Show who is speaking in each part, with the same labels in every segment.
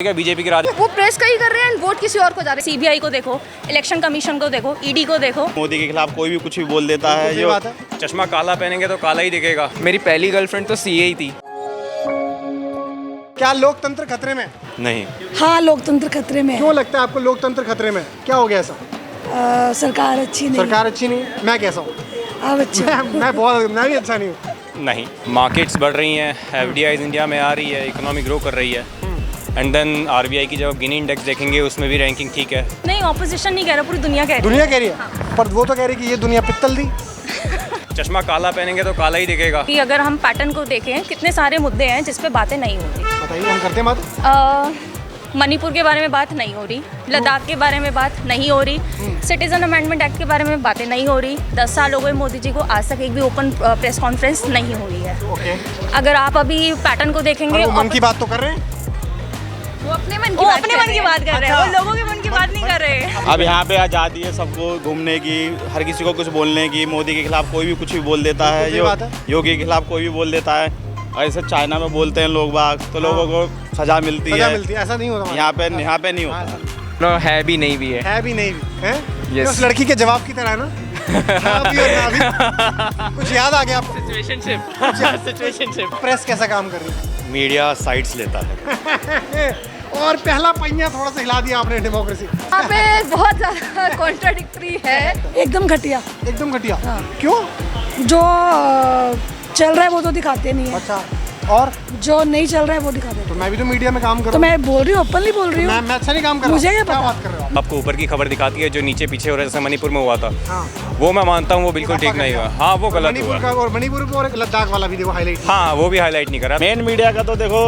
Speaker 1: BJP की राज
Speaker 2: वो press का ही कर रहे हैं, वोट किसी और को जा रहे हैं। सीबीआई को देखो, इलेक्शन कमीशन को देखो, ईडी को देखो।
Speaker 3: मोदी के खिलाफ कोई भी कुछ भी बोल देता है।
Speaker 1: ये बात है, चश्मा काला पहनेंगे तो काला ही दिखेगा। मेरी पहली गर्लफ्रेंड तो सीए ही थी।
Speaker 4: क्या लोकतंत्र खतरे में?
Speaker 3: नहीं।
Speaker 5: हाँ, लोकतंत्र खतरे में है।
Speaker 4: क्यों लगता है आपको लोकतंत्र खतरे में? क्या हो गया ऐसा?
Speaker 5: सरकार अच्छी नहीं।
Speaker 4: सरकार अच्छी नहीं? मैं कैसा हूँ?
Speaker 5: अब अच्छा।
Speaker 4: मैं भी अच्छा नहीं हूँ।
Speaker 1: नहीं, मार्केट्स बढ़ रही हैं, एफडीआईज इंडिया में आ रही है, इकोनॉमी ग्रो कर रही है। एंड देन आरबीआई की जब गिनी इंडेक्स देखेंगे उसमें भी रैंकिंग ठीक है।
Speaker 2: नहीं, ऑपोजिशन नहीं कह रहा, पूरी दुनिया कह रही है।
Speaker 4: दुनिया कह रही है, पर वो तो कह रही है कि ये दुनिया पित्तल दी।
Speaker 1: चश्मा काला पहनेंगे तो काला ही दिखेगा।
Speaker 2: कि अगर हम पैटर्न को देखें, कितने सारे मुद्दे हैं जिस पे बातें नहीं हो रही।
Speaker 4: बताइए, हम करते हैं बात।
Speaker 2: मणिपुर के बारे में बात नहीं हो रही, लद्दाख के बारे में बात नहीं हो रही, सिटीजन अमेंडमेंट एक्ट के बारे में बातें नहीं हो रही। 10 साल हो गए मोदी जी को, आज तक एक भी ओपन प्रेस कॉन्फ्रेंस नहीं हो रही है।
Speaker 4: ओके।
Speaker 2: अगर आप अभी पैटर्न को देखेंगे,
Speaker 4: वो मन की बात तो कर रहे हैं।
Speaker 2: वो अपने मन की बात कर रहे हैं, वो लोगों के मन की बात नहीं कर रहे।
Speaker 3: अब यहाँ पे आज़ादी है सबको घूमने की, हर किसी को कुछ बोलने की। मोदी के खिलाफ कोई भी कुछ भी बोल देता है। योगी के खिलाफ कोई भी बोल देता है। ऐसे चाइना में बोलते हैं लोग बाग, तो लोगों को सजा मिलती है।
Speaker 4: ऐसा नहीं होता
Speaker 3: यहाँ पे नहीं होता।
Speaker 1: है भी नहीं भी है।
Speaker 4: है भी नहीं भी है।
Speaker 1: Yes.
Speaker 4: उस लड़की के जवाब की तरह है ना। हाँ भी और ना भी। कुछ याद आ गया आपको? सिचुएशनशिप। प्रेस कैसा काम कर रही है?
Speaker 3: मीडिया साइड्स लेता है।
Speaker 4: और पहला पहिया थोड़ा सा हिला दिया आपने डेमोक्रेसी।
Speaker 2: यहाँ पे बहुत ज़्यादा कॉन्ट्राडिक्टरी है।
Speaker 5: एकदम घटिया।
Speaker 4: एकदम घटिया। क्यों?
Speaker 5: जो चल रहा है वो तो दिखाते नहीं है।
Speaker 4: अच्छा, और
Speaker 5: जो नहीं चल रहा है वो दिखाते हैं।
Speaker 4: तो मैं भी तो मीडिया में काम कर
Speaker 5: तो
Speaker 4: रहा हूँ।
Speaker 5: मैं बोल रही हूँ, ओपनली बोल रही हूँ।
Speaker 4: मैं अच्छा नहीं काम कर रहा।
Speaker 5: मुझे क्या पता?
Speaker 4: बात कर रहे हो आप?
Speaker 1: आपको ऊपर की खबर दिखाती है, जो नीचे पीछे हो रहा है, जैसे मणिपुर में हुआ था।
Speaker 4: हाँ।
Speaker 1: वो मैं मानता हूँ वो बिल्कुल ठीक नहीं हुआ। हाँ, वो गलत
Speaker 4: मणिपुर
Speaker 1: हुआ।
Speaker 4: का, और मणिपुर में और एक लद्दाख वाला भी देखो हाईलाइट।
Speaker 1: हाँ, वो भी हाईलाइट नहीं करा।
Speaker 3: मेन मीडिया का तो देखो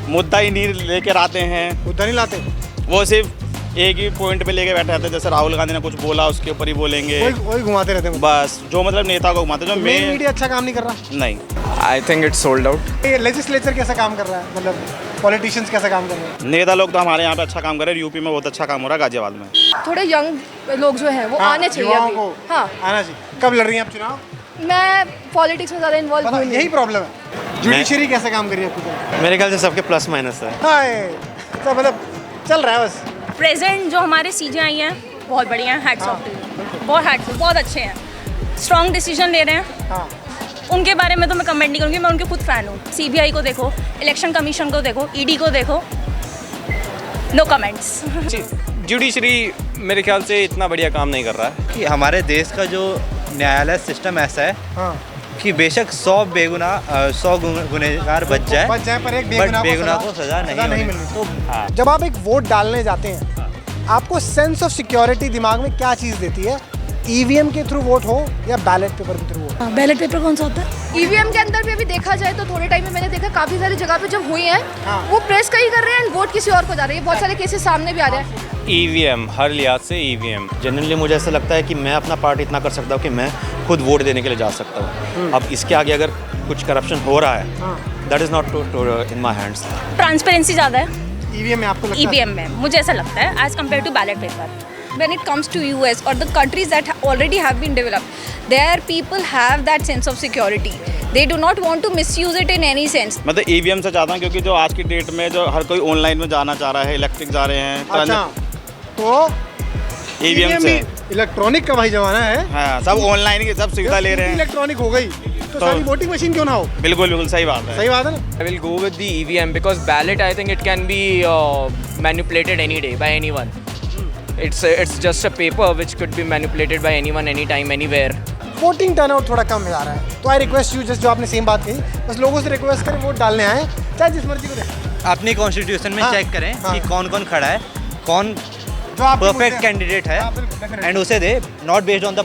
Speaker 3: मुद्दा ही नहीं लेकर आते हैं।
Speaker 4: मुद्दा नहीं लाते,
Speaker 3: वो सिर्फ एक ही पॉइंट पे लेके बैठे रहते हैं। जैसे राहुल गांधी ने कुछ बोला उसके ऊपर ही बोलेंगे।
Speaker 4: वही घुमाते रहते हैं।
Speaker 3: बस जो मतलब नेता को घुमाते, जो
Speaker 4: मेन मीडिया अच्छा काम नहीं कर रहा।
Speaker 3: नहीं।
Speaker 1: I think it's sold out.
Speaker 4: ये लेजिस्लेचर कैसा काम कर रहा है, मतलब पॉलिटिशियंस कैसा काम कर रहे हैं?
Speaker 3: नेता लोग तो हमारे यहाँ पे अच्छा काम कर रहे हैं। यूपी में बहुत अच्छा काम हो रहा है, गाजियाबाद में।
Speaker 2: थोड़े यंग लोग जो हैं वो आने चाहिए
Speaker 4: युवाओं
Speaker 2: अभी।
Speaker 4: को
Speaker 2: हाँ,
Speaker 4: आना चाहिए। कब लड़ रही हैं आप चुनाव?
Speaker 2: मैं पॉलिटिक्स में ज़्यादा इन्वॉल्व
Speaker 4: पता,
Speaker 2: हुई नहीं।
Speaker 4: यही प्रॉब्लम है। जुडिशरी कैसे काम कर रही है आपकी तरफ?
Speaker 3: मेरे ख्याल से सबके प्लस माइनस है।
Speaker 4: हाय, तो मतलब चल रहा है बस।
Speaker 2: प्रेजेंट जो हमारे सीजेआई हैं बहुत बढ़िया हैं, हैट्स ऑफ टू यू, बहुत अच्छे हैं, स्ट्रॉन्ग डिसीजन ले रहे हैं।
Speaker 4: हाँ।
Speaker 2: उनके बारे में तो मैं कमेंट नहीं करूँगी, मैं उनके खुद फ़ैन हूँ। सीबीआई को देखो, इलेक्शन कमीशन को देखो, ईडी को देखो, नो कमेंट्स।
Speaker 1: जुडिशरी मेरे ख्याल से इतना बढ़िया काम नहीं कर रहा है।
Speaker 6: कि हमारे देश का जो न्यायालय सिस्टम ऐसा है
Speaker 4: हाँ।
Speaker 6: कि बेशक 100 गुनहगार बच जाए
Speaker 4: पर एक
Speaker 6: बट बेगुनाह को सजा नहीं
Speaker 4: मिलनी।
Speaker 6: तो
Speaker 1: हाँ।
Speaker 4: जब आप एक वोट डालने जाते हैं, आपको सेंस ऑफ सिक्योरिटी दिमाग में क्या चीज़ देती है? ईवीएम के थ्रू वोट हो या बैलेट पेपर के थ्रू वोट?
Speaker 5: बैलेट पेपर कौन सा होता है?
Speaker 2: ईवीएम के अंदर भी अभी देखा जाए तो थोड़े टाइम में मैंने देखा काफ़ी सारी जगह पे जब हुई हैं,
Speaker 4: हाँ।
Speaker 2: वो प्रेस का ही कर रहे हैं, वोट किसी और को जा रही है। बहुत सारे केसेस सामने भी आ रहे हैं।
Speaker 1: ईवीएम हर लिहाज से ईवीएम।
Speaker 7: जनरली मुझे ऐसा लगता है कि मैं अपना पार्ट इतना कर सकता हूँ कि मैं खुद वोट देने के लिए जा सकता हूँ। अब इसके आगे अगर कुछ करप्शन हो रहा है, that is not in my hands.
Speaker 2: Transparency ज़्यादा है
Speaker 4: ईवीएम में आपको लगता है?
Speaker 2: ईवीएम में मुझे ऐसा लगता है as compare to ballot paper. When it comes to US or the countries that already have been developed, their people have that sense of security. They do not want to misuse it in any sense.
Speaker 3: मैं तो EVM से चाहता हूँ, क्योंकि जो आज की date में जो हर कोई ऑनलाइन में जाना चाह रहा है, इलेक्ट्रिक जा रहे हैं।
Speaker 4: अच्छा, तो
Speaker 3: ईवीएम से
Speaker 4: इलेक्ट्रॉनिक का भाई जमाना है।
Speaker 3: हाँ, सब ऑनलाइन की सब सुविधा ले रहे हैं।
Speaker 4: इलेक्ट्रॉनिक हो गई तो सारी वोटिंग मशीन क्यों ना हो?
Speaker 3: बिल्कुल सही बात है।
Speaker 4: सही बात है ना?
Speaker 8: I will go with the EVM because ballot I think it can be manipulated any day by anyone. It's just a paper which could be manipulated by anyone, anytime, anywhere.
Speaker 4: Voting turnout थोड़ा कम जा रहा है, तो I request you, just जो आपने same बात कही, बस लोगों से रिक्वेस्ट करें वोट डालने आए, चाहे जिस मर्जी को दें।
Speaker 6: अपनी कॉन्स्टिट्यूशन में
Speaker 4: हाँ,
Speaker 6: चेक करें
Speaker 4: हाँ।
Speaker 6: कि कौन कौन खड़ा है, कौन
Speaker 4: जो आपके
Speaker 6: परफेक्ट
Speaker 4: मुद्दे-
Speaker 6: कैंडिडेट है,
Speaker 4: हाँ, बिल्कुल, definitely।
Speaker 6: एंड उसे दे, not based on the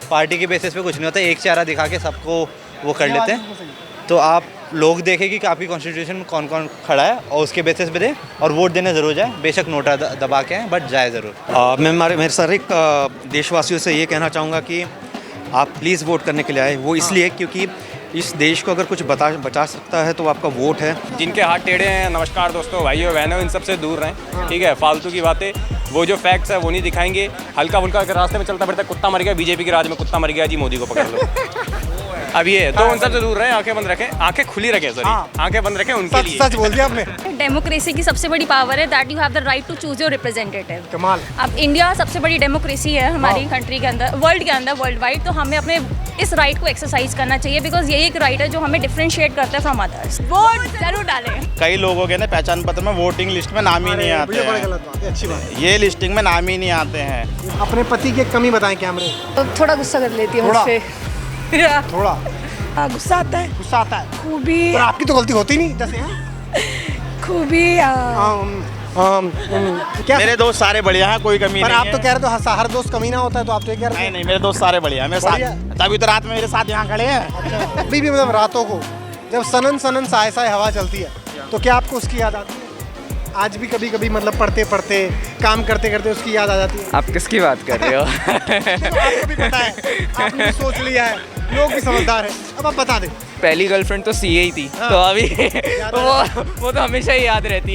Speaker 6: party के बेसिस पे कुछ नहीं होता। एक चेहरा दिखा के सबको वो कर लेते हैं। तो आप लोग देखें कि आपकी कॉन्स्टिट्यूशन में कौन कौन खड़ा है और उसके बेसिस पे दे, और वोट देने ज़रूर जाए। बेशक नोटा दबा के हैं, बट जाए ज़रूर।
Speaker 7: मैं मेरे सारे देशवासियों से ये कहना चाहूँगा कि आप प्लीज़ वोट करने के लिए आए। वो इसलिए क्योंकि इस देश को अगर कुछ बचा सकता है तो आपका वोट है।
Speaker 1: जिनके हाथ टेढ़े हैं, नमस्कार दोस्तों, भाइयों बहनों, इन सब से दूर रहें। ठीक है, फालतू की बातें, वो जो फैक्ट्स है वो नहीं दिखाएंगे। हल्का फुल्का अगर रास्ते में चलता फिरता कुत्ता मर गया, बीजेपी के राज में कुत्ता मर गया जी, मोदी को पकड़ लो। अब ये तो उन सबसे दूर रहे, आंखें बंद रखें, आंखें खुली रखें, सॉरी
Speaker 4: हाँ।
Speaker 1: आंखें बंद रखें उनके
Speaker 4: सच
Speaker 1: लिए।
Speaker 4: सच बोल दिया आपने।
Speaker 2: डेमोक्रेसी की सबसे बड़ी पावर है that you have the right to choose your representative.
Speaker 4: कमाल।
Speaker 2: अब इंडिया सबसे बड़ी डेमोक्रेसी है हमारी कंट्री के अंदर, वर्ल्ड के अंदर, वर्ल्ड वाइड। तो हमें अपने इस राइट को एक्सरसाइज करना चाहिए बिकॉज यही एक राइट है जो हमें डिफरेंशिएट करता है फ्रॉम अदर्स। वोट जरूर डालें।
Speaker 3: कई लोगों के ना पहचान पत्र में वोटिंग लिस्ट में नाम ही नहीं आते
Speaker 4: ये बड़ी
Speaker 3: हैं,
Speaker 4: गलत बात है, अच्छी बात है।
Speaker 3: ये लिस्टिंग में नाम ही नहीं आते हैं।
Speaker 4: अपने पति की एक कमी बताएं कैमरे।
Speaker 5: तो थोड़ा गुस्सा कर लेती है
Speaker 4: थोड़ा?
Speaker 5: मुझसे।
Speaker 4: थोड़ा
Speaker 5: गुस्सा आता है।
Speaker 4: गुस्सा आता है,
Speaker 5: खूबी
Speaker 4: पर आपकी तो गलती होती नहीं जैसे हैं।
Speaker 5: खूबी
Speaker 4: क्या
Speaker 3: मेरे दोस्त सारे बढ़िया हैं, कोई कमी
Speaker 4: पर
Speaker 3: नहीं
Speaker 4: आप
Speaker 3: है।
Speaker 4: तो कह रहे हो हर दोस्त कमी ना होता है, तो आप तो ये कह रहे
Speaker 3: नहीं नहीं, मेरे दोस्त सारे बढ़िया हैं, मेरे
Speaker 4: बढ़िया।
Speaker 3: साथ तभी तो रात में मेरे साथ यहाँ खड़े हैं।
Speaker 4: हो। अभी भी मतलब रातों को जब सनन सनन साए साए हवा चलती है तो क्या आपको उसकी याद आती है? आज भी कभी कभी मतलब पढ़ते पढ़ते काम करते करते उसकी याद आ जाती है?
Speaker 8: आप किसकी बात कर रहे हो?
Speaker 4: देखो, आपको भी पता है, आपने भी सोच लिया है, लोग भी समझदार है, अब आप बता दें।
Speaker 8: पहली गर्लफ्रेंड तो सीए ही थी, तो अभी वो तो हमेशा ही याद रहती है।